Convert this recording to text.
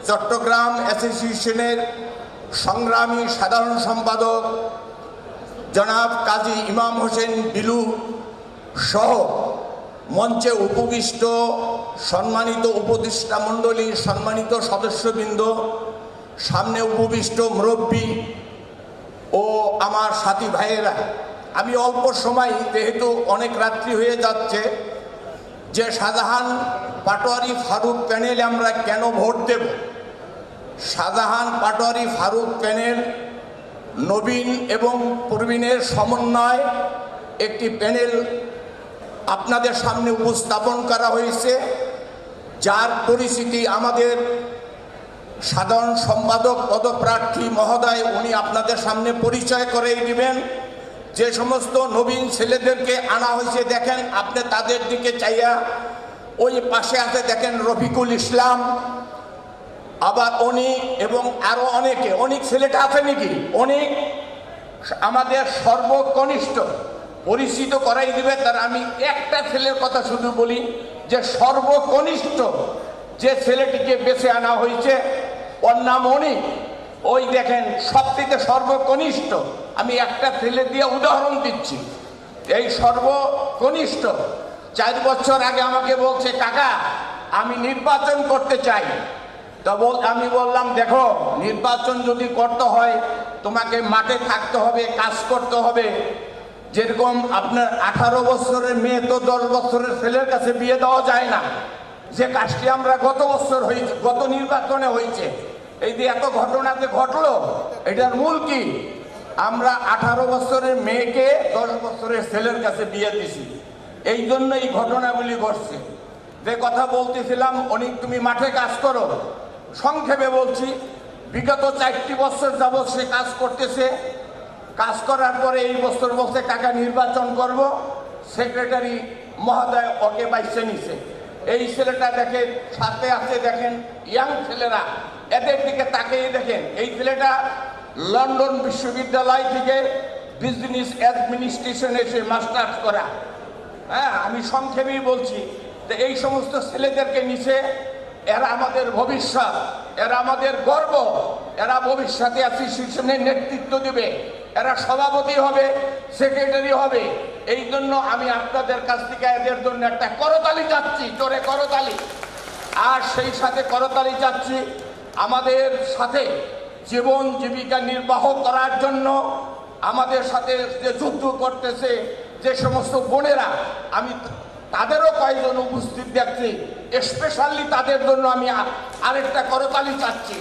চট্টগ্রাম অ্যাসোসিয়েশনের সংগ্রামী সাধারণ সম্পাদক জনাব কাজী ইমাম হোসেন বিলু সহ মঞ্চে উপবিষ্ট সম্মানিত উপদেষ্টা মণ্ডলীর সম্মানিত সদস্যবৃন্দ, সামনে উপবিষ্ট মুরব্বী ও আমার সাথী ভাইয়েরা, আমি অল্প সময়, যেহেতু অনেক রাত্রি হয়ে যাচ্ছে, যে শাহজাহান পাটোয়ারি ফারুক প্যানেলে আমরা কেন ভোট দেব। শাহজাহান পাটোয়ারি ফারুক প্যানেল নবীন এবং প্রবীণের সমন্বয় একটি প্যানেল আপনাদের সামনে উপস্থাপন করা হয়েছে, যার পরিচিতি আমাদের সাধারণ সম্পাদক পদপ্রার্থী মহোদয় উনি আপনাদের সামনে পরিচয় করে দিবেন। যে সমস্ত নবীন ছেলেদেরকে আনা হয়েছে দেখেন, আপনি তাদের দিকে চাইয়া, ওই পাশে আছে দেখেন রফিকুল ইসলাম, আবার অনেক এবং আরো অনেকে, অনেক ছেলেটা আছে নাকি, অনেক আমাদের সর্বকনিষ্ঠ পরিচিত করাই দিবে। তার আমি একটা ছেলের কথা শুধু বলি, যে সর্বকনিষ্ঠ যে ছেলেটিকে বেছে আনা হয়েছে ওর নাম অনেক, ওই দেখেন সবথেকে সর্বকনিষ্ঠ। আমি একটা ছেলে দিয়ে উদাহরণ দিচ্ছি। এই সর্বকনিষ্ঠ 4 বছর আগে আমাকে বলছে, কাকা আমি নির্বাচন করতে চাই। তো আমি বললাম, দেখো নির্বাচন যদি করতে হয় তোমাকে মাঠে থাকতে হবে, কাজ করতে হবে। যেরকম আপনার 18 বছরের মেয়ে তো 10 বছরের ছেলের কাছে বিয়ে দেওয়া যায় না, যে কাজটি আমরা গত বছর হয়েছে, গত নির্বাচনে হয়েছে। এই যে এত ঘটনা যে ঘটলো, এটার মূল কি? আমরা 18 বছরের মেয়েকে 10 বছরের ছেলের কাছে বিয়ে দিছি। এই জন্য এই ঘটনাগুলি ঘটছে। যে কথা বলতেছিলাম, অনেক তুমি মাঠে কাজ করো, সংক্ষেপে বলছি, বিগত 4টি বছর যাবৎ সে কাজ করতেছে। কাজ করার পরে এই বছর বলছে কাকা নির্বাচন করব, সেক্রেটারি মহোদয় ওকে বাইছে নিছে। এই ছেলেটা দেখেন সাথে আছে, দেখেন ইয়াং ছেলেরা, এদের দিকে তাকিয়ে দেখেন। এই ছেলেটা লন্ডন বিশ্ববিদ্যালয় থেকে বিজনেস অ্যাডমিনিস্ট্রেশনে সে মাস্টার্স করা। হ্যাঁ, আমি সংক্ষেপেই বলছি যে এই সমস্ত ছেলেদেরকে নিচে, এরা আমাদের ভবিষ্যৎ, এরা আমাদের গর্ব, এরা ভবিষ্যতে অ্যাসোসিয়েশনের নেতৃত্ব দেবে, এরা সভাপতি হবে, সেক্রেটারি হবে। এই জন্য আমি আপনাদের কাছ থেকে এদের জন্য একটা করতালি চাচ্ছি, জোরে করতালি। আর সেই সাথে করতালি চাচ্ছি আমাদের সাথে জীবন জীবিকা নির্বাহ করার জন্য আমাদের সাথে যে যুদ্ধ করতেছে যে সমস্ত বোনেরা, আমি তাদেরও কয়েকজন উপস্থিত দেখছি, স্পেশালি তাদের জন্য আমি আরেকটা করতালি চাচ্ছি।